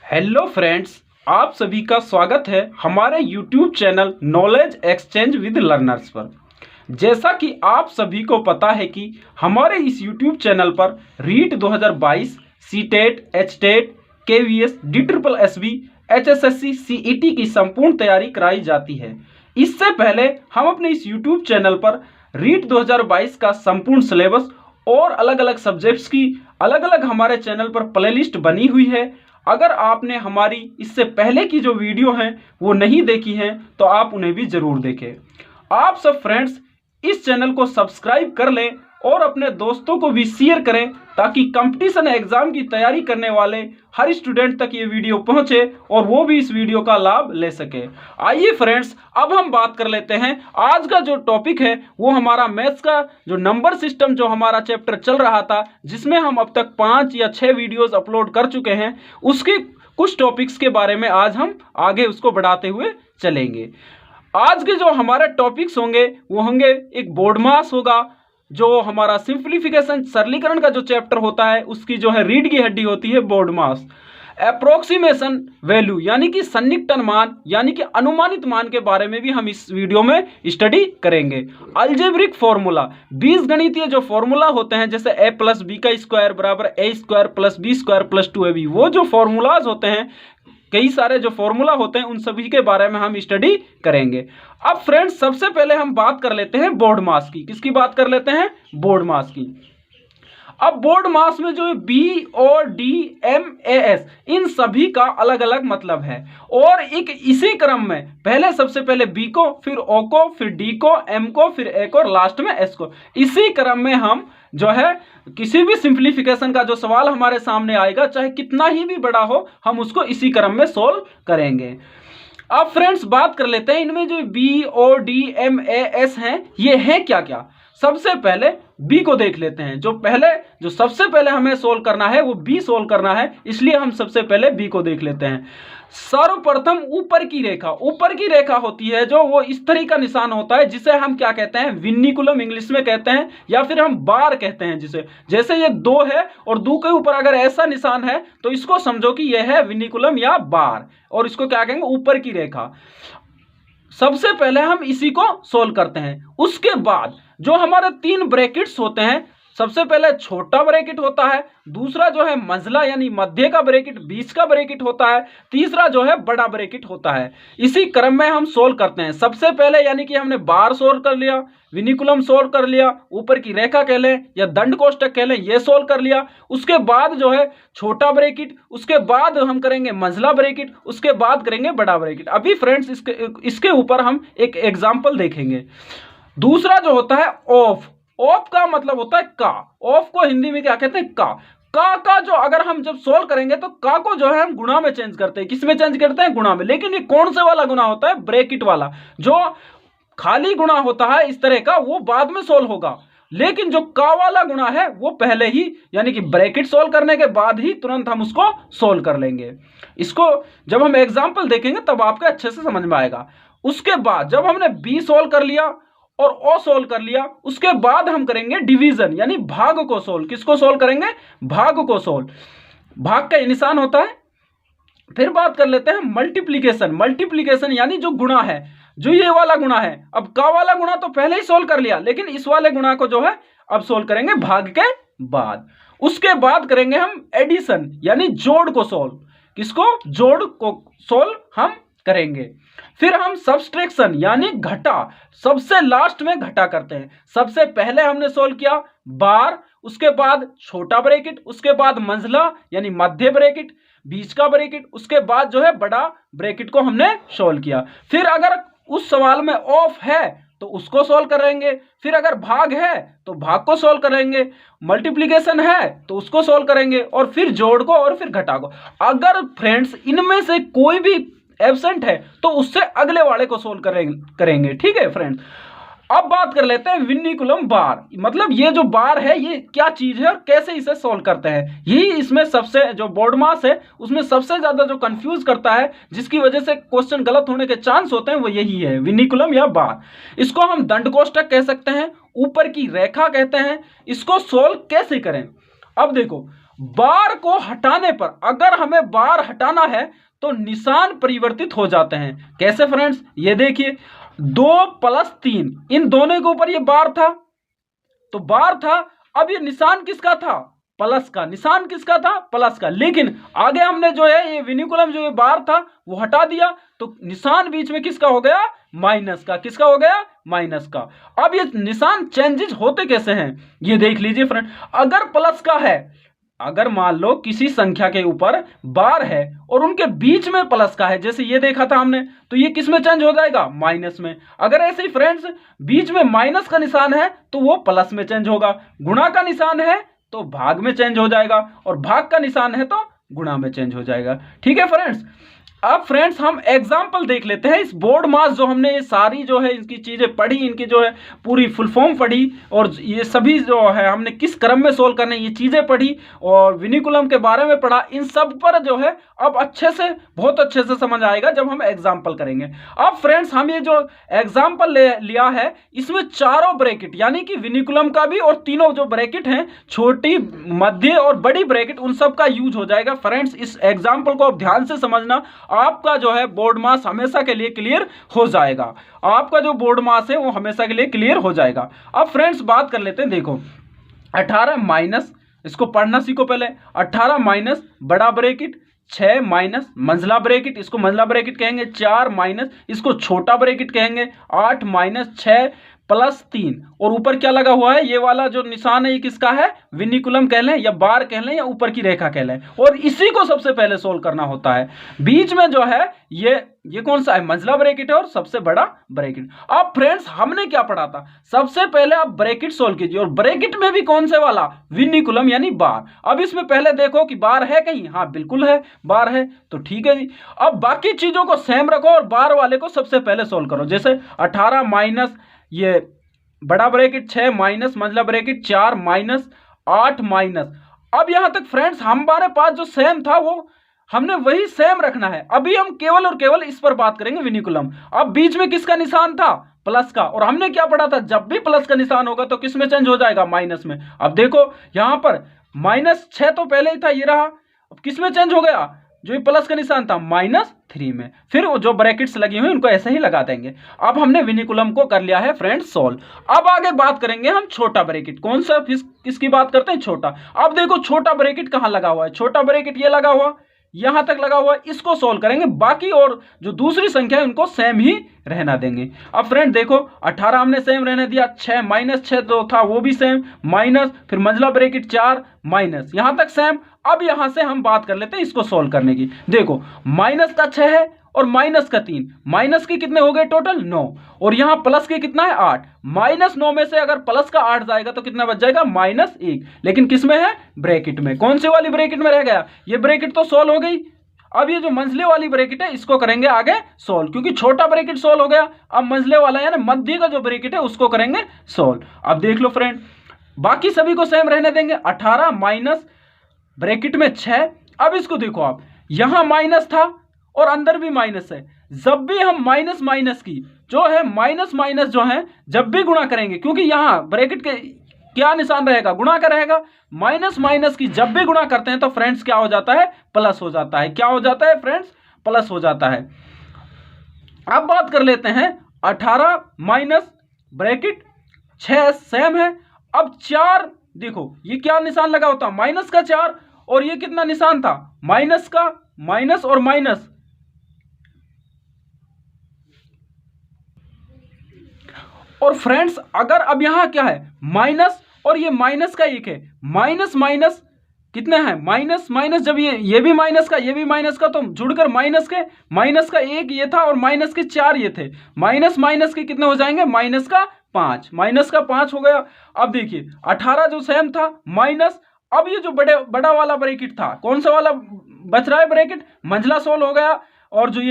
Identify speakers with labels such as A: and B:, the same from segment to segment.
A: Hello friends, आप सभी का स्वागत है हमारे YouTube channel knowledge exchange with learners पर। जैसा कि आप सभी को पता है कि हमारे इस यूट्यूब चैनल पर REET 2022, CTET, HTET, KVS, DSSB, HSSC, CET की संपूर्ण तैयारी कराई जाती है। इससे पहले हम अपने इस यूट्यूब चैनल पर रीट 2022 का संपूर्ण सिलेबस और अलग अलग सब्जेक्ट्स की अलग अलग हमारे चैनल पर प्लेलिस्ट बनी हुई है। अगर आपने हमारी इससे पहले की जो वीडियो हैं वो नहीं देखी हैं तो आप उन्हें भी जरूर देखें। आप सब फ्रेंड्स इस चैनल को सब्सक्राइब कर लें और अपने दोस्तों को भी शेयर करें ताकि कंपटीशन एग्जाम की तैयारी करने वाले हर स्टूडेंट तक ये वीडियो पहुंचे और वो भी इस वीडियो का लाभ ले सके। आइए फ्रेंड्स, अब हम बात कर लेते हैं। आज का जो टॉपिक है वो हमारा मैथ्स का जो नंबर सिस्टम जो हमारा चैप्टर चल रहा था, जिसमें हम अब तक 5 या 6 वीडियोस अपलोड कर चुके हैं, उसके कुछ टॉपिक्स के बारे में आज हम आगे उसको बढ़ाते हुए चलेंगे। आज के जो हमारे टॉपिक्स होंगे वो होंगे, एक बोर्ड मास होगा, जो हमारा सिंप्लीफिकेशन सरलीकरण का जो चैप्टर होता है उसकी जो है रीढ़ की हड्डी होती है बोर्ड मास। अप्रोक्सीमेशन वैल्यू यानी कि सन्निकटन मान यानी कि अनुमानित मान के बारे में भी हम इस वीडियो में स्टडी करेंगे। अलजेब्रिक फॉर्मूला, बीजगणितीय जो फॉर्मूला होते हैं, जैसे a + b का स्क्वायर बराबर a² + b² + 2ab, वो जो फॉर्मूलाज होते हैं, कई सारे जो फॉर्मूला होते हैं, उन सभी के बारे में हम स्टडी करेंगे। अब फ्रेंड्स, सबसे पहले हम बात कर लेते हैं बोर्ड मास की। किसकी बात कर लेते हैं? बोर्ड मास की। अब बोर्ड मास में जो बी और डी एम ए एस, इन सभी का अलग अलग मतलब है और एक इसी क्रम में पहले सबसे पहले बी को, फिर ओ को, फिर डी को, एम को, फिर ए को और लास्ट में एस को, इसी क्रम में हम जो है किसी भी सिंप्लीफिकेशन का जो सवाल हमारे सामने आएगा, चाहे कितना ही भी बड़ा हो, हम उसको इसी क्रम में सोल्व करेंगे। अब फ्रेंड्स बात कर लेते हैं इनमें जो B O D M A S हैं, ये हैं क्या क्या। सबसे पहले बी को देख लेते हैं। जो सबसे पहले हमें सोल्व करना है वो बी सोल्व करना है, इसलिए हम सबसे पहले बी को देख लेते हैं। सर्वप्रथम ऊपर की रेखा होती है, जो वो इस तरह का निशान होता है, जिसे हम क्या कहते हैं? विनिकुलम इंग्लिश में कहते हैं, या फिर हम बार कहते हैं जिसे। जैसे ये 2 है और 2 के ऊपर अगर ऐसा निशान है तो इसको समझो कि यह है विनिकुलम या बार, और इसको क्या कहेंगे? ऊपर की रेखा। सबसे पहले हम इसी को सोल्व करते हैं। उसके बाद जो हमारे 3 ब्रैकेट्स होते हैं, सबसे पहले छोटा ब्रैकेट होता है, दूसरा जो है मंझला यानी मध्य का ब्रैकेट, बीच का ब्रैकेट होता है, तीसरा जो है बड़ा ब्रैकेट होता है। इसी क्रम में हम सोल्व करते हैं। सबसे पहले यानी कि हमने बार सोल्व कर लिया, विनिकुलम सोल्व कर लिया, ऊपर की रेखा कह लें या दंड कोष्ठक कह लें, ये सोल्व कर लिया। उसके बाद जो है छोटा ब्रैकेट, उसके बाद हम करेंगे मंझला ब्रैकेट, उसके बाद करेंगे बड़ा ब्रैकेट। अभी फ्रेंड्स इसके ऊपर हम एक एग्जाम्पल देखेंगे। दूसरा जो होता है ऑफ का मतलब होता है का। ऑफ को हिंदी में क्या कहते हैं? का जो अगर हम जब सोल्व करेंगे तो का को जो है हम गुणा में चेंज करते हैं। किस में चेंज करते हैं? गुणा में। लेकिन ये कौन से वाला गुणा होता है? ब्रैकेट वाला। जो खाली गुणा होता है इस तरह का, वो बाद में सोल्व होगा, लेकिन जो का वाला गुणा है वो पहले ही, यानी कि ब्रैकेट सोल्व करने के बाद ही तुरंत हम उसको सोल्व कर लेंगे। इसको जब हम एग्जाम्पल देखेंगे तब आपको अच्छे से समझ में आएगा। उसके बाद जब हमने बी सोल्व कर लिया और ओ सोल्व कर लिया, उसके बाद हम करेंगे डिवीजन यानी भाग को सोल्व। किसको सोल्व करेंगे? भाग को सोल्व। भाग का निशान होता है। फिर बात कर लेते हैं मल्टीप्लीकेशन यानी जो गुणा है, जो ये वाला गुणा है। अब का वाला गुणा तो पहले ही सोल्व कर लिया, लेकिन इस वाले गुणा को जो है अब सोल्व करेंगे भाग के बाद। उसके बाद करेंगे हम एडिशन यानी जोड़ को सोल्व। किसको? जोड़ को सोल्व हम करेंगे। फिर हम सब्सट्रैक्शन यानी घटा, सबसे लास्ट में घटा करते हैं। सबसे पहले हमने सोल्व किया बार, उसके बाद छोटा ब्रैकेट, उसके बाद मंझला यानी मध्य ब्रैकेट, बीच का ब्रैकेट, उसके बाद जो है बड़ा ब्रैकेट को हमने सोल्व किया। फिर अगर उस सवाल में ऑफ है तो उसको सोल्व करेंगे, फिर अगर भाग है तो भाग को सोल्व करेंगे, मल्टीप्लिकेशन है तो उसको सोल्व करेंगे, और फिर जोड़ को और फिर घटा को। अगर फ्रेंड्स इनमें से कोई भी एब्सेंट है तो उससे अगले वाले को सोल्व करेंगे। ठीक है फ्रेंड्स। अब बात कर लेते हैं विनिकुलम बार, मतलब ये जो बार है ये क्या चीज है और कैसे इसे सोल्व करते हैं। यही इसमें सबसे जो बोर्ड मास है उसमें सबसे ज्यादा जो कंफ्यूज करता है, जिसकी वजह से क्वेश्चन गलत होने के चांस होते हैं, वो यही है विनिकुलम या बार। इसको हम दंड कोष्ठक कह सकते हैं, ऊपर की रेखा कहते हैं। इसको सोल्व कैसे करें? अब देखो, बार को हटाने पर, अगर हमें बार हटाना है तो निशान परिवर्तित हो जाते हैं। कैसे फ्रेंड्स, ये देखिए 2 + 3, इन दोनों के ऊपर ये बार था, तो बार था। अब ये निशान किसका था, प्लस का। निशान किसका था, प्लस का। लेकिन आगे हमने जो है ये विनिकुलम जो ये बार था वो हटा दिया, तो निशान बीच में किसका हो गया, माइनस का। किसका हो गया, माइनस का। अब ये निशान चेंजेस होते कैसे हैं, ये देख लीजिए फ्रेंड। अगर प्लस का है, अगर मान लो किसी संख्या के ऊपर बार है और उनके बीच में प्लस का है, जैसे ये देखा था हमने, तो ये किस में चेंज हो जाएगा, माइनस में। अगर ऐसे ही फ्रेंड्स बीच में माइनस का निशान है तो वो प्लस में चेंज होगा, गुणा का निशान है तो भाग में चेंज हो जाएगा, और भाग का निशान है तो गुणा में चेंज हो जाएगा। ठीक है फ्रेंड्स। अब फ्रेंड्स हम एग्जाम्पल देख लेते हैं। इस बोर्ड मास जो हमने ये सारी जो है इनकी चीजें पढ़ी, इनकी जो है पूरी फुल फॉर्म पढ़ी, और ये सभी जो है हमने किस क्रम में सोल्व करने ये चीजें पढ़ी, और विनिकुलम के बारे में पढ़ा, इन सब पर जो है अब अच्छे से, बहुत अच्छे से समझ आएगा जब हम एग्जाम्पल करेंगे। अब फ्रेंड्स हम ये जो एग्जाम्पल लिया है इसमें चारों ब्रैकेट, यानी कि विनिकुलम का भी और तीनों जो ब्रैकेट हैं, छोटी, मध्य और बड़ी ब्रैकेट, उन सब का यूज हो जाएगा। फ्रेंड्स इस एग्जाम्पल को आप ध्यान से समझना, आपका जो है बोर्ड मास हमेशा के लिए क्लियर हो जाएगा। आपका जो बोर्ड मास है वो हमेशा के लिए क्लियर हो जाएगा। अब फ्रेंड्स बात कर लेते हैं, देखो 18 माइनस, इसको पढ़ना सीखो पहले। 18 माइनस बड़ा ब्रैकेट, 6 माइनस मंझला ब्रैकेट, इसको मंझला ब्रैकेट कहेंगे। 4 माइनस, इसको छोटा ब्रैकेट कहेंगे। 8 माइनस 6 + 3, और ऊपर क्या लगा हुआ है, ये वाला जो निशान है ये किसका है, विनिकुलम कह लें या बार कह लें या ऊपर की रेखा कह लें, और इसी को सबसे पहले सोल्व करना होता है। बीच में जो है ये कौन सा है, मंझला ब्रैकेट है और सबसे बड़ा ब्रैकेट। अब फ्रेंड्स हमने क्या पढ़ा था, सबसे पहले आप ब्रैकेट सोल्व कीजिए, और ब्रैकेट में भी कौन से वाला, विनिकुलम यानी बार। अब इसमें पहले देखो कि बार है कहीं, हाँ बिल्कुल है, बार है, तो ठीक है जी। अब बाकी चीजों को सेम रखो और बार वाले को सबसे पहले सोल्व करो। जैसे 18 माइनस ये बड़ा ब्रैकेट, 6 माइनस मंझला ब्रैकेट, 4 माइनस 8 माइनस। अब यहां तक फ्रेंड्स हमारे पास जो सेम था वो हमने वही सेम रखना है। अभी हम केवल और केवल इस पर बात करेंगे, विनिकुलम। अब बीच में किसका निशान था, प्लस का, और हमने क्या पढ़ा था, जब भी प्लस का निशान होगा तो किस में चेंज हो जाएगा, माइनस में। अब देखो यहां पर -6 तो पहले ही था, ये रहा, अब किस में चेंज हो गया, जो ये प्लस का निशान था -3 में। फिर जो ब्रैकेट्स लगी हुई उनको ऐसे ही लगा देंगे। अब हमने विनिकुलम को कर लिया है फ्रेंड्स सॉल्व। अब आगे बात करेंगे हम छोटा ब्रैकेट। कौन सा, किसकी बात करते हैं, छोटा। अब देखो छोटा ब्रैकेट कहां लगा हुआ है, छोटा ब्रैकेट ये लगा हुआ, यहां तक लगा हुआ, इसको सोल्व करेंगे। बाकी और जो दूसरी संख्या है उनको सेम ही रहना देंगे। अब फ्रेंड देखो 18 हमने सेम रहने दिया, 6 माइनस 6 जो था वो भी सेम, माइनस, फिर मंझला ब्रैकेट 4 माइनस, यहां तक सेम। अब यहां से हम बात कर लेते हैं इसको सोल्व करने की। देखो माइनस का 6 है और माइनस का 3, माइनस के कितने हो गए टोटल 9, और यहां प्लस के कितना है 8। -9 में से अगर प्लस का 8 जाएगा तो कितना बच जाएगा, -1। लेकिन किस में है, ब्रैकेट में। कौन सी वाली ब्रैकेट में रह गया, ये ब्रैकेट तो सोल्व हो गई। अब ये जो मंझले वाली ब्रैकेट है इसको करेंगे आगे सोल्व, क्योंकि छोटा ब्रैकेट सोल्व हो गया। अब मंझले वाला यानी मध्य का जो ब्रैकेट है उसको करेंगे सोल्व। अब देख लो फ्रेंड, बाकी सभी को सेम रहने देंगे। 18 माइनस ब्रैकेट में 6। अब इसको देखो आप, यहां माइनस था और अंदर भी माइनस है। जब भी हम माइनस माइनस की जो है, माइनस माइनस जो है जब भी गुणा करेंगे, क्योंकि यहां ब्रैकेट के क्या निशान रहेगा, गुणा का रहेगा। माइनस माइनस की जब भी गुणा करते हैं तो फ्रेंड्स क्या हो जाता है, प्लस हो जाता है। क्या हो जाता है फ्रेंड्स, प्लस हो जाता है। अब बात कर लेते हैं 18 माइनस ब्रैकेट 6 सेम है। अब 4 देखो ये क्या निशान लगा होता, माइनस का 4, और ये कितना निशान था, माइनस का, माइनस और माइनस। और फ्रेंड्स अगर अब यहां क्या है, माइनस, और ये माइनस का 1 है, माइनस माइनस कितने हैं, माइनस माइनस, जब ये भी माइनस का, ये भी माइनस का, तो जुड़कर माइनस का 1 ये था और माइनस के 4 ये थे। माइनस माइनस के कितने हो जाएंगे, माइनस का 5, माइनस का 5 हो गया। अब देखिए 18 जो सेम था माइनस, अब ये जो बड़ा वाला ब्रैकेट था, कौन सा वाला बच रहा है ब्रैकेट, मंझला सोल्व हो गया, और जो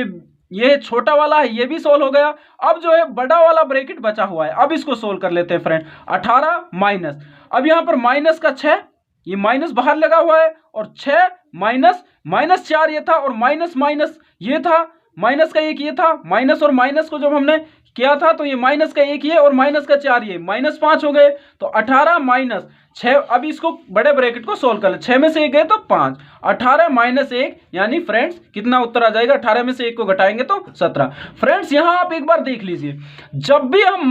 A: ये छोटा वाला है ये भी सोल्व हो गया। अब जो है बड़ा वाला ब्रैकेट बचा हुआ है, अब इसको सोल्व कर लेते हैं फ्रेंड। 18 माइनस, अब यहां पर माइनस का 6, ये माइनस बाहर लगा हुआ है, और 6 माइनस, -4 ये था, और माइनस माइनस ये था, माइनस का 1 ये था। माइनस और माइनस को जब हमने किया था तो ये माइनस का 1 ये और माइनस का 4 ये, -5 हो गए। तो 18 माइनस 6, अब इसको बड़े ब्रैकेट को सोल्व कर ले, 6 में से 1 गए तो 5, 18 माइनस 1 यानी फ्रेंड्स कितना उत्तर आ जाएगा, 18 में से 1 को घटाएंगे तो 17। फ्रेंड्स यहां आप एक बार देख लीजिए, जब भी हम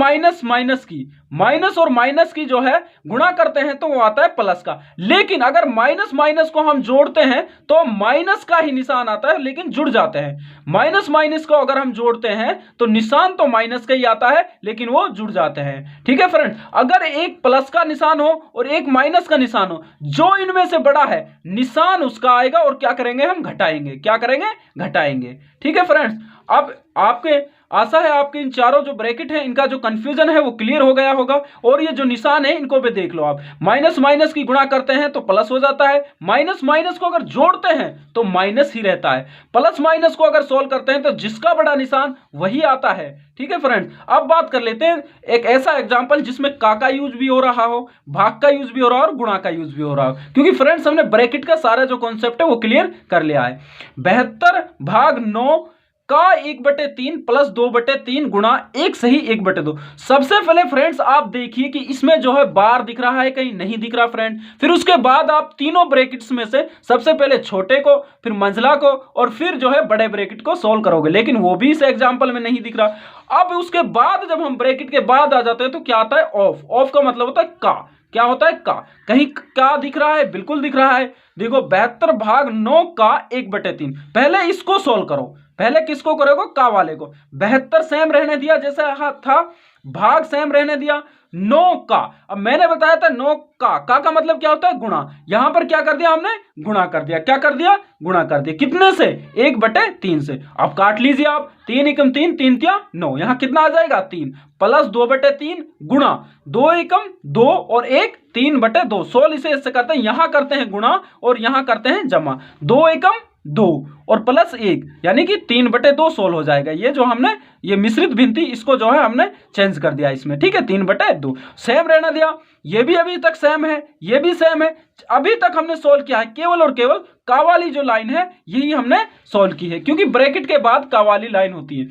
A: माइनस और माइनस की जो है गुणा करते हैं तो वो आता है प्लस का, लेकिन अगर माइनस माइनस को हम जोड़ते हैं तो माइनस का ही निशान आता है लेकिन जुड़ जाते हैं। माइनस माइनस को अगर हम जोड़ते हैं तो निशान तो माइनस का ही आता है लेकिन वो जुड़ जाते हैं। ठीक है फ्रेंड, अगर एक प्लस का निशान हो और एक माइनस का निशान हो, जो इनमें से बड़ा है निशान उसका आएगा और क्या करेंगे हम घटाएंगे, क्या करेंगे घटाएंगे। ठीक है फ्रेंड्स, अब आपके आशा है आपके इन चारों जो ब्रैकेट है इनका जो कंफ्यूजन है वो क्लियर हो गया होगा। और ये जो निशान है इनको भी देख लो आप, माइनस माइनस की गुणा करते हैं तो प्लस हो जाता है, माइनस माइनस को अगर जोड़ते हैं तो माइनस ही रहता है, प्लस माइनस को अगर सोल्व करते हैं तो जिसका बड़ा निशान वही आता है। ठीक है फ्रेंड्स, अब बात कर लेते हैं एक ऐसा एग्जांपल जिसमें का यूज भी हो रहा हो, भाग का यूज भी हो रहा हो और गुणा का यूज भी हो रहा हो, क्योंकि फ्रेंड्स हमने ब्रैकेट का सारा जो कॉन्सेप्ट है वो क्लियर कर लिया है। 72 भाग 9 का 1/3 प्लस 2/3 गुणा 1 सही 1/2। सबसे पहले फ्रेंड्स आप देखिए कि इसमें जो है बार दिख रहा है, कहीं नहीं दिख रहा फ्रेंड। फिर उसके बाद आप तीनों ब्रैकेट्स में से सबसे पहले छोटे को, फिर मंझला को और फिर जो है बड़े ब्रैकेट को सोल्व करोगे, लेकिन वो भी इस एग्जांपल में नहीं दिख रहा। अब उसके बाद जब हम ब्रैकेट के बाद आ जाते हैं तो क्या आता है ऑफ। ऑफ का मतलब होता है का, क्या होता है का। कहीं का दिख रहा है, बिल्कुल दिख रहा है। देखो 72 भाग 9 का 1/3, पहले इसको सोल्व करो, पहले किसको करोगे का वाले को। 72 सेम रहने दिया जैसा था, भाग सेम रहने दिया, 9 का, अब मैंने बताया था 9 का मतलब क्या होता है गुणा, यहां पर क्या कर दिया हमने गुणा कर दिया, क्या कर दिया गुणा कर दिया, कितने से 1/3 से। अब काट लीजिए आप, 3 एकम 3, 3 तिया 9, यहां कितना आ जाएगा 3 प्लस 2/3 गुणा 2 एकम 2 और 1 3/2। 16 इसे इससे करते हैं, यहां करते हैं गुणा और यहां करते हैं जमा, 2 एकम 2 और प्लस 1 यानी कि 3/2 16 हो जाएगा। ये जो हमने ये मिश्रित भिन्नति इसको जो है हमने चेंज कर दिया इसमें। ठीक है, 3/2 सेम रहना दिया, ये भी अभी तक सेम है, ये भी सेम है। अभी तक हमने सोल्व किया है केवल और केवल का वाली जो लाइन है यही हमने सोल्व की है, क्योंकि ब्रैकेट के बाद का वाली लाइन होती है।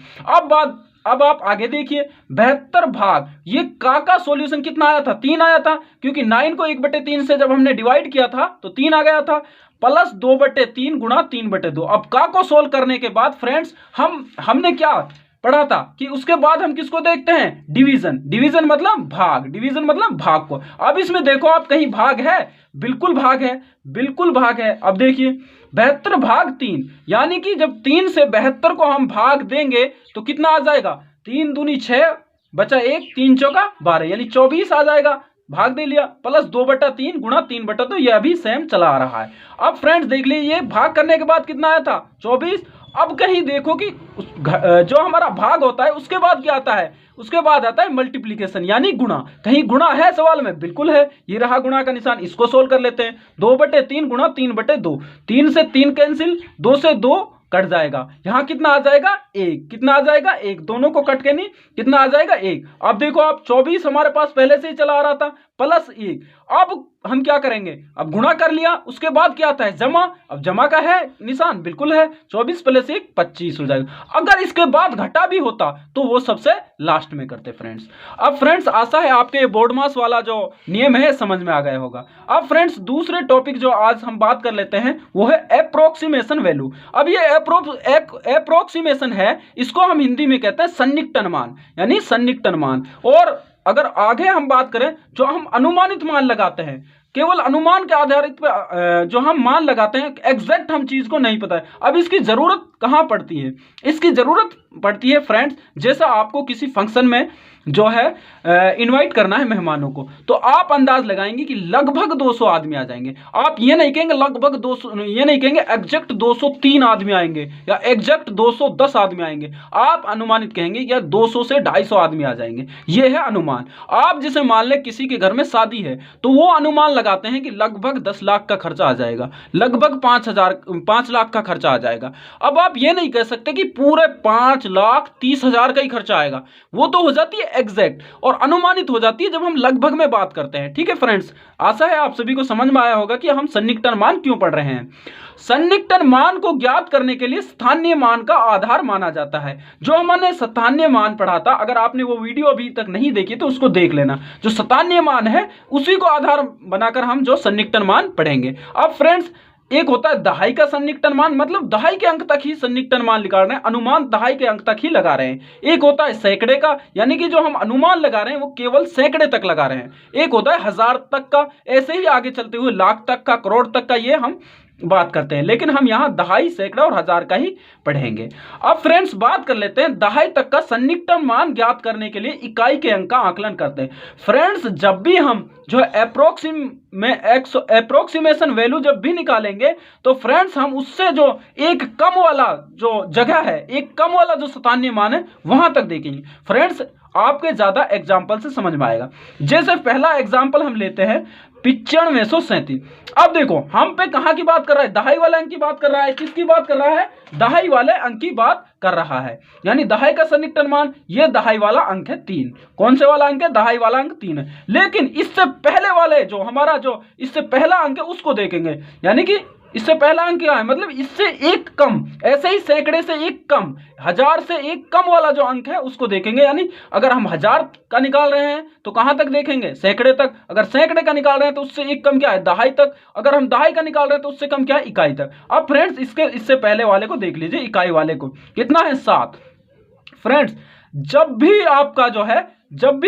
A: अब आप आगे देखिए, 72 भाग ये का सॉल्यूशन कितना आया था 3 आया था, क्योंकि 9 को 1/3 से जब हमने डिवाइड किया था तो 3 आ गया था, प्लस 2/3 गुणा 3/2। अब का को सोल्व करने के बाद फ्रेंड्स हमने क्या पढ़ा था कि उसके बाद हम किसको देखते हैं डिवीजन। डिवीजन मतलब भाग, डिवीजन मतलब भाग को। अब इसमें देखो आप कहीं भाग है, बिल्कुल भाग है, बिल्कुल भाग है। अब देखिए 72 भाग 3, यानी कि जब 3 से 72 को हम भाग देंगे तो कितना आ जाएगा, 3 दूनी 6 बचा 1, 3 चौका 12 यानी 24 आ जाएगा, भाग दे लिया, प्लस 2/3 गुणा 3/2, ये अभी सेम चला आ रहा है। अब फ्रेंड्स देख लीजिए भाग करने के बाद कितना आया था 24। अब कहीं देखो कि जो हमारा भाग होता है उसके बाद क्या आता है, उसके बाद आता है मल्टीप्लीकेशन यानी गुणा। कहीं गुणा है सवाल में, बिल्कुल है, ये रहा गुणा का निशान, इसको सोल्व कर लेते हैं। 2/3 गुणा 3/2, 3 से 3 कैंसिल, 2 से 2 कट जाएगा, यहां कितना आ जाएगा 1, कितना आ जाएगा 1, दोनों को कट के नहीं कितना आ जाएगा 1। अब देखो आप 24 हमारे पास पहले से ही चला आ रहा था, प्लस 1। अब हम क्या करेंगे, अब गुणा कर लिया, उसके बाद क्या आता है जमा। अब जमा का है निशान, बिल्कुल है, 24 प्लस 1 25 हो जाएगा। अगर इसके बाद घटा भी होता तो वो सबसे लास्ट में करते फ्रेंड्स। अब फ्रेंड्स आशा है आपके बोर्ड मास वाला जो नियम है समझ में आ गया होगा। अब फ्रेंड्स दूसरे टॉपिक जो आज हम बात कर लेते हैं वो है अप्रोक्सीमेशन वैल्यू। अब ये अप्रोक्सीमेशन है, इसको हम हिंदी में कहते हैं सन्निकटन अनुमान, यानी सन्निकटन अनुमान। और अगर आगे हम बात करें जो हम अनुमानित मान लगाते हैं, केवल अनुमान के आधारित पे जो हम मान लगाते हैं, एग्जैक्ट हम चीज को नहीं पता है। अब इसकी जरूरत कहां पड़ती है, इसकी जरूरत पड़ती है फ्रेंड्स जैसा आपको किसी फंक्शन में जो है इनवाइट करना है मेहमानों को, तो आप अंदाज लगाएंगे कि लगभग 200 आदमी आ जाएंगे। आप ये नहीं कहेंगे लगभग 200, ये नहीं कहेंगे एग्जैक्ट 203 आदमी आएंगे या एग्जैक्ट 210 आदमी आएंगे, आप अनुमानित कहेंगे या 200 से 250 आदमी आ जाएंगे। ये है अनुमान। आप जैसे मान लें किसी के घर में शादी है तो वो अनुमान लगाते हैं कि लगभग 10 लाख का खर्चा आ जाएगा, लगभग 5 लाख का खर्चा आ जाएगा। अब आप ये नहीं कह सकते कि पूरे 5,30,000 का ही खर्चा आएगा, वो तो हो जाती है एग्जैक्ट और अनुमानित हो जाती है जब हम लगभग में बात करते हैं। ठीक है फ्रेंड्स, आशा है आप सभी को समझ में आया होगा कि हम सन्निकटन मान क्यों पढ़ रहे हैं। सन्निकटन मान को ज्ञात करने के लिए स्थानीय मान का आधार माना जाता है। जो हमने स्थानीय मान पढ़ा था, अगर आपने वो वीडियो अभी तक नहीं देखी तो उसको देख लेना। जो स्थानीय मान है उसी को आधार बनाकर हम जो सन्निकटन मान पढ़ेंगे। अब फ्रेंड्स, एक होता है दहाई का सन्निकटन मान, मतलब दहाई के अंक तक ही सन्निकटन मान निकाल रहे हैं, अनुमान दहाई के अंक तक ही लगा रहे हैं। एक होता है सैकड़े का, यानी कि जो हम अनुमान लगा रहे हैं वो केवल सैकड़े तक लगा रहे हैं। एक होता है हजार तक का, ऐसे ही आगे चलते हुए लाख तक का, करोड़ तक का, ये हम बात करते हैं, लेकिन हम यहाँ दहाई, सैकड़ा और हजार का ही पढ़ेंगे। अब फ्रेंड्स बात कर लेते हैं दहाई तक का सन्निकटन मान ज्ञात करने के लिए इकाई के अंक का आकलन करते हैं। फ्रेंड्स, जब भी हम जो एप्रोक्सीमेशन वैल्यू जब भी निकालेंगे तो फ्रेंड्स हम उससे जो एक कम वाला जो जगह है, एक कम वाला जो स्थानीय मान है वहां तक देखेंगे। फ्रेंड्स, आपके ज्यादा एग्जाम्पल से समझ में आएगा। जैसे पहला एग्जाम्पल हम लेते हैं 9537। अब देखो हम पे कहां की बात कर रहा है, दहाई वाले अंक की बात कर रहा है। किसकी बात कर रहा है? दहाई वाले अंक की बात कर रहा है। यानी दहाई का सन्निकटन मान, ये दहाई वाला अंक है 3। कौन से वाला अंक है? दहाई वाला अंक 3 है। लेकिन इससे पहले वाले जो हमारा जो इससे पहला अंक है उसको देखेंगे, यानी कि इससे पहला अंक क्या है, मतलब इससे एक कम, ऐसे ही सैकड़े से एक कम, हजार से एक कम वाला जो अंक है उसको देखेंगे। यानी अगर हम हजार का निकाल रहे हैं तो कहां तक देखेंगे? सैकड़े तक। अगर सैकड़े का निकाल रहे हैं तो उससे एक कम क्या है? दहाई तक। अगर हम दहाई का निकाल रहे हैं तो उससे कम क्या है? इकाई तक। अब फ्रेंड्स इससे पहले वाले को देख लीजिए, इकाई वाले को कितना है? 7। फ्रेंड्स, जब भी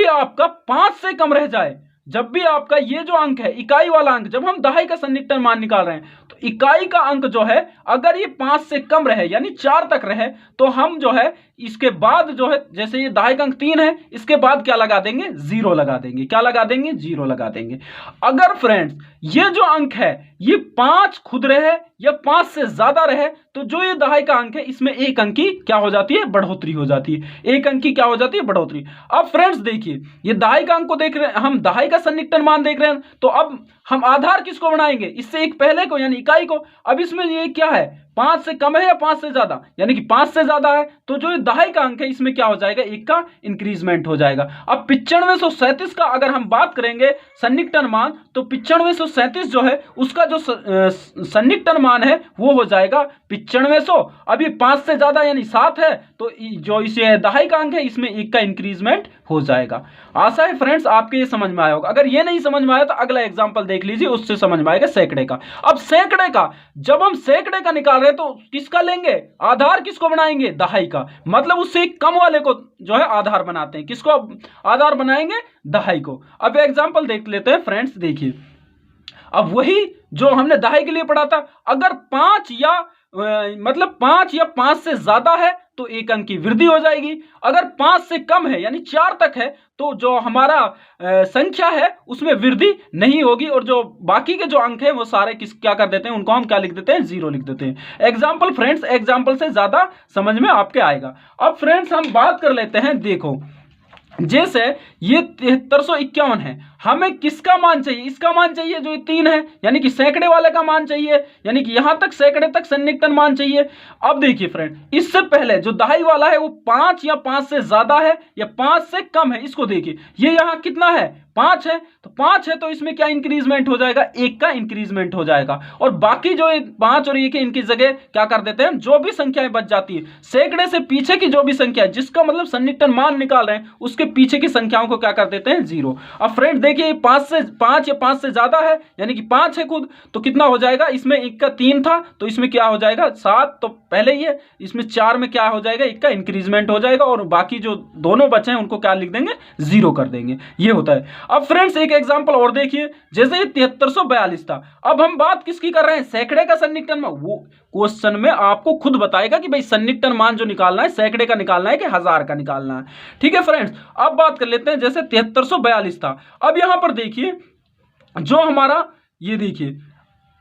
A: आपका 5 से कम रह जाए, जब भी आपका ये जो अंक है इकाई वाला अंक, जब हम दहाई का सन्निकटन मान निकाल रहे हैं तो इकाई का अंक जो है अगर ये 5 से कम रहे, यानी 4 तक रहे, तो हम जो है इसके बाद जो है, जैसे ये दहाई का अंक 3 है, इसके बाद क्या लगा देंगे? 0 लगा देंगे। क्या लगा देंगे? 0 लगा देंगे। अगर फ्रेंड्स ये जो अंक है ये 5 खुद रहे या 5 से ज्यादा रहे तो जो ये दहाई का अंक है इसमें एक अंक की क्या हो जाती है? बढ़ोतरी हो जाती है। एक अंक की क्या हो जाती है? बढ़ोतरी। अब फ्रेंड्स देखिए, ये दहाई का अंक को देख रहे हैं हम, दहाई का सन्निकटन मान देख रहे हैं, तो अब हम आधार किसको बनाएंगे? इससे एक पहले को, यानी इकाई को। अब इसमें ये क्या है? 5 से कम है या 5 से ज्यादा? यानी कि 5 से ज्यादा है, तो जो दहाई का अंक है इसमें क्या हो जाएगा? एक का इंक्रीजमेंट हो जाएगा। अब 9537 का अगर हम बात करेंगे सन्निकटन मान, तो 9537 जो है उसका जो सन्निकटन मान है वो हो जाएगा 9500। अब ये 5 से ज्यादा यानी 7 है, तो जो इसे दहाई का अंक है इसमें एक का इंक्रीजमेंट हो जाएगा। आशा है फ्रेंड्स आपके ये समझ में आया होगा। अगर ये नहीं समझ में आया तो अगला एग्जांपल देख लीजिए, उससे समझ में आएगा सैकड़े का। अब सैकड़े का, जब हम सैकड़े का निकाल रहे हैं तो किसका लेंगे? आधार किसको बनाएंगे? दहाई का। मतलब उससे एक कम वाले को जो है आधार बनाते हैं। किसको आधार बनाएंगे? दहाई को। अब एग्जांपल देख लेते हैं फ्रेंड्स, देखिए अब वही जो हमने दहाई के लिए पढ़ा था, अगर 5 या 5 से ज्यादा है तो एक अंक की वृद्धि हो जाएगी। अगर 5 से कम है यानी 4 तक है तो जो हमारा संख्या है उसमें वृद्धि नहीं होगी, और जो बाकी के जो अंक है वो सारे क्या कर देते हैं? उनको हम क्या लिख देते हैं? 0 लिख देते हैं। एग्जाम्पल फ्रेंड्स, एग्जाम्पल से ज्यादा समझ में आपके आएगा। अब फ्रेंड्स हम बात कर लेते हैं, देखो जैसे ये 7351 है, हमें किसका मान चाहिए? इसका मान चाहिए जो 3 है, यानी कि सैकड़े वाले का मान चाहिए, यानी कि यहां तक सैकड़े तक सन्निकटन मान चाहिए। अब देखिए फ्रेंड, इससे पहले जो दहाई वाला है वो 5 या 5 से ज्यादा है या 5 से कम है, इसको देखिए ये यहां कितना है? 5 है, तो 5 है तो इसमें क्या इंक्रीजमेंट हो जाएगा? एक का इंक्रीजमेंट हो जाएगा। और बाकी जो 5 और 1 है इनकी जगह क्या कर देते हैं? जो भी संख्याएं बच जाती है सैकड़े से पीछे की जो भी संख्या है, जिसका मतलब सन्निकटन मान निकाल रहे हैं, उसके पीछे की संख्याओं को क्या कर देते हैं? 0। अब फ्रेंड देखिए 5 या 5 से ज्यादा है, यानी कि 5 है खुद, तो कितना हो जाएगा? इसमें 1 का 3 था तो इसमें क्या हो जाएगा? 7, तो पहले ही है, इसमें 4 में क्या हो जाएगा? 1 का इंक्रीजमेंट हो जाएगा, और बाकी जो दोनों बचे हैं उनको क्या लिख देंगे? 0 कर देंगे। ये होता है। अब फ्रेंड्स एक एग्जांपल और देखिए, जैसे ये 7342 था, अब हम बात किसकी कर रहे हैं? सैकड़े का सन्निकटन मान। वो क्वेश्चन में आपको खुद बताएगा कि भाई सन्निकटन मान जो निकालना है सैकड़े का निकालना है कि हजार का निकालना है। ठीक है फ्रेंड्स, अब बात कर लेते हैं, जैसे 7342 था, अब यहां पर देखिए जो हमारा, ये देखिए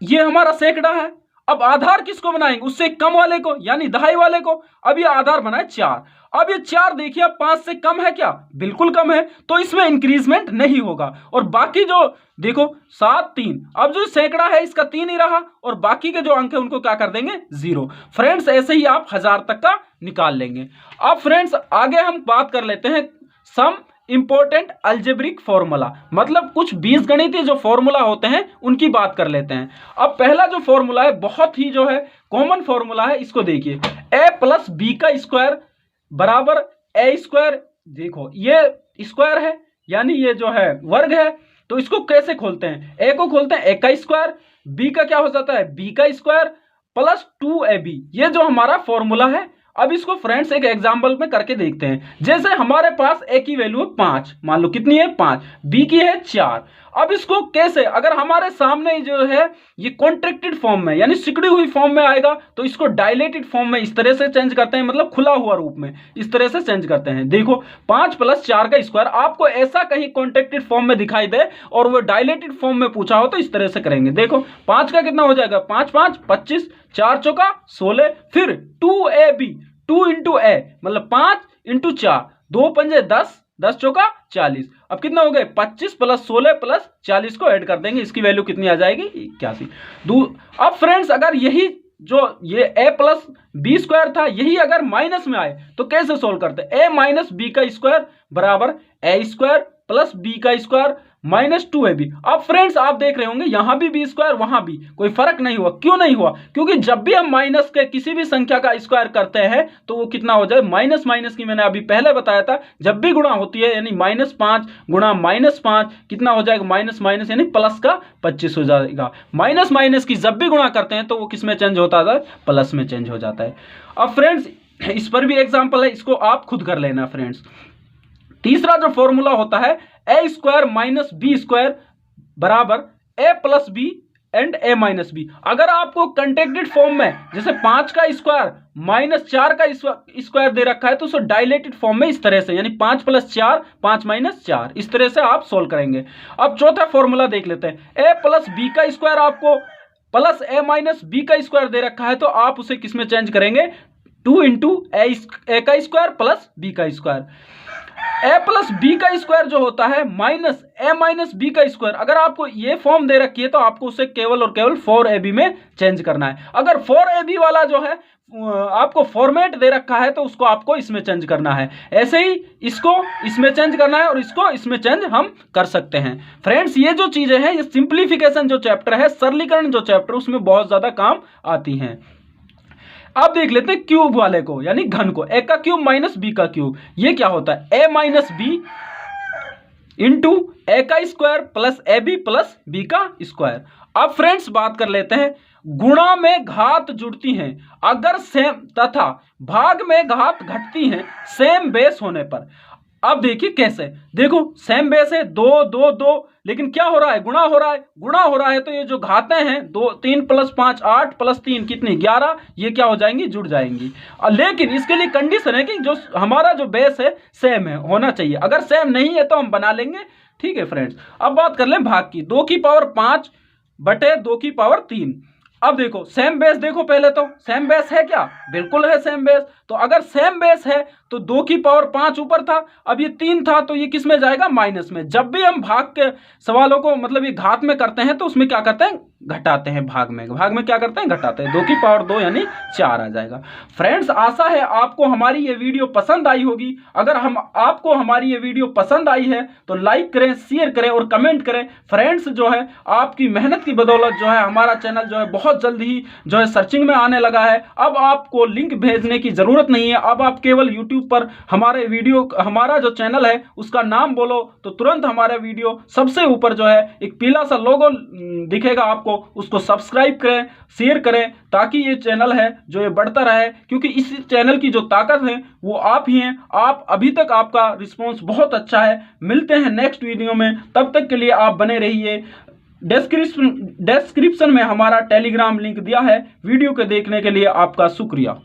A: ये हमारा सैकड़ा है। अब आधार किसको बनाएंगे? उससे कम वाले को, यानी दहाई वाले को। अब ये आधार बनाए 4। अब ये 4 देखिए 5 से कम है क्या? बिल्कुल कम है, तो इसमें इंक्रीजमेंट नहीं होगा। और बाकी जो देखो 7, 3, अब जो सैकड़ा है इसका 3 ही रहा, और बाकी के जो अंक है उनको क्या कर देंगे? 0। फ्रेंड्स ऐसे ही आप हजार तक का निकाल लेंगे। अब फ्रेंड्स आगे हम बात कर लेते हैं सम इंपॉर्टेंट अलजेब्रिक फॉर्मूला, मतलब कुछ बीजगणितीय जो फॉर्मूला होते हैं उनकी बात कर लेते हैं। अब पहला जो फॉर्मूला है बहुत ही जो है कॉमन फॉर्मूला है, इसको देखिए, a प्लस बी का स्क्वायर बराबर ए स्क्वायर। देखो ये स्क्वायर है यानी ये जो है वर्ग है, तो इसको कैसे खोलते हैं, ए को खोलते हैं ए का स्क्वायर, बी का क्या हो जाता है बी का स्क्वायर प्लस 2ab, ये जो हमारा फॉर्मूला है। अब इसको फ्रेंड्स एक एग्जांपल में करके देखते हैं। जैसे हमारे पास ए की वैल्यू है 5, मान लो कितनी है 5, बी की है 4। अब इसको कैसे, अगर हमारे सामने जो है ये कॉन्ट्रैक्टेड फॉर्म में यानी सिकुड़ी हुई फॉर्म में आएगा तो इसको डायलेटेड फॉर्म में इस तरह से चेंज करते हैं, मतलब खुला हुआ रूप में इस तरह से चेंज करते हैं। देखो 5 प्लस 4 का स्क्वायर, आपको ऐसा कहीं कॉन्ट्रैक्टेड फॉर्म में दिखाई दे और वो डायलेटेड फॉर्म में पूछा हो तो इस तरह से करेंगे। देखो 5 का कितना हो जाएगा, 5 5 25, 4 चौका 16, फिर 2ab, 2 इंटू ए मतलब 5 इंटू 4, 2 पंजे 10, 10 चौका 40। अब कितना हो गए 25 प्लस 16 प्लस 40 को ऐड कर देंगे, इसकी वैल्यू कितनी आ जाएगी 81। अब फ्रेंड्स अगर यही जो ये a प्लस बी स्क्वायर था यही अगर माइनस में आए तो कैसे सोल्व करते हैं, a माइनस बी का स्क्वायर बराबर a स्क्वायर प्लस बी का स्क्वायर माइनस 2ab। अब फ्रेंड्स आप देख रहे होंगे यहां भी बी स्क्वायर वहां भी, कोई फर्क नहीं हुआ। क्यों नहीं हुआ, क्योंकि जब भी हम माइनस के किसी भी संख्या का स्क्वायर करते हैं तो वो कितना हो जाए, माइनस माइनस की मैंने अभी पहले बताया था, जब भी गुणा होती है यानी -5 गुणा -5 कितना हो जाएगा, माइनस माइनस यानी प्लस का 25 हो जाएगा। माइनस माइनस की जब भी गुणा करते हैं तो वो किस में चेंज होता है, प्लस में चेंज हो जाता है। अब फ्रेंड्स इस पर भी एग्जाम्पल है, इसको आप खुद कर लेना फ्रेंड्स। तीसरा जो फॉर्मूला होता है A square minus B square बराबर A plus B and A minus B. अगर आपको कंटेक्टेड फॉर्म में जैसे 5 का स्क्वायर माइनस 4 का स्क्वायर दे रखा है तो उसको डायलेटेड फॉर्म में इस तरह से यानी 5 प्लस 4 5 माइनस 4 इस तरह से आप सोल्व करेंगे। अब चौथा फॉर्मूला देख लेते हैं, ए प्लस बी का स्क्वायर आपको प्लस ए माइनस बी का स्क्वायर दे रखा है तो आप उसे किस में चेंज करेंगे, 2 इंटू ए का स्क्वायर प्लस बी का स्क्वायर। ए प्लस बी का स्क्वायर जो होता है माइनस ए माइनस बी का स्क्वायर, अगर आपको ये फॉर्म दे रखी है तो आपको उसे केवल और केवल 4ab में चेंज करना है। अगर 4ab वाला जो है आपको फॉर्मेट दे रखा है तो उसको आपको इसमें चेंज करना है। ऐसे ही इसको इसमें चेंज करना है और इसको इसमें चेंज हम कर सकते हैं। फ्रेंड्स ये जो चीजें हैं ये सिंप्लीफिकेशन जो चैप्टर है, सरलीकरण जो चैप्टर, उसमें बहुत ज्यादा काम आती हैं। अब देख लेते हैं क्यूब वाले को यानी घन को, ए का क्यूब माइनस बी का क्यूब। ये क्या होता है, A minus B into A का square plus A B plus B का स्क्वायर। अब फ्रेंड्स बात कर लेते हैं, गुणा में घात जुड़ती हैं अगर सेम तथा भाग में घात घटती हैं सेम बेस होने पर। अब देखिए कैसे, देखो सेम बेस है 2 2 2, लेकिन क्या हो रहा है, गुणा हो रहा है, गुणा हो रहा है तो ये जो घातें हैं 2 3 प्लस 5 8 प्लस 3 कितनी 11, ये क्या हो जाएंगी, जुड़ जाएंगी। लेकिन इसके लिए कंडीशन है कि जो हमारा जो बेस है सेम है होना चाहिए, अगर सेम नहीं है तो हम बना लेंगे। ठीक है फ्रेंड्स, अब बात कर लें भाग की, 2 की पावर 5 बटे 2 की पावर 3। अब देखो सेम बेस, देखो पहले तो सेम बेस है क्या, बिल्कुल है सेम बेस। तो अगर सेम बेस है तो 2 की पावर 5 ऊपर था, अब ये 3 था तो ये किस में जाएगा, माइनस में। जब भी हम भाग के सवालों को मतलब ये घात में करते हैं तो उसमें क्या करते हैं, घटाते हैं, भाग में क्या करते हैं, घटाते हैं। 2 की पावर 2 यानी 4 आ जाएगा। फ्रेंड्स आशा है आपको हमारी ये वीडियो पसंद आई होगी। अगर आपको हमारी ये वीडियो पसंद आई है तो लाइक करें, शेयर करें और कमेंट करें। फ्रेंड्स जो है आपकी मेहनत की बदौलत जो है हमारा चैनल जो है बहुत जल्द ही जो है सर्चिंग में आने लगा है। अब आपको लिंक भेजने की जरूरत नहीं है, अब आप केवल यूट्यूब पर हमारा जो चैनल है उसका नाम बोलो तो तुरंत हमारा वीडियो सबसे ऊपर जो है एक पीला सा लोगो दिखेगा आपको, उसको सब्सक्राइब करें, शेयर करें ताकि ये चैनल है जो ये बढ़ता रहे, क्योंकि इस चैनल की जो ताकत है वो आप ही हैं। आप अभी तक आपका रिस्पॉन्स बहुत अच्छा है। मिलते हैं नेक्स्ट वीडियो में, तब तक के लिए आप बने रहिए। डिस्क्रिप्शन में हमारा टेलीग्राम लिंक दिया है। वीडियो को देखने के लिए आपका शुक्रिया।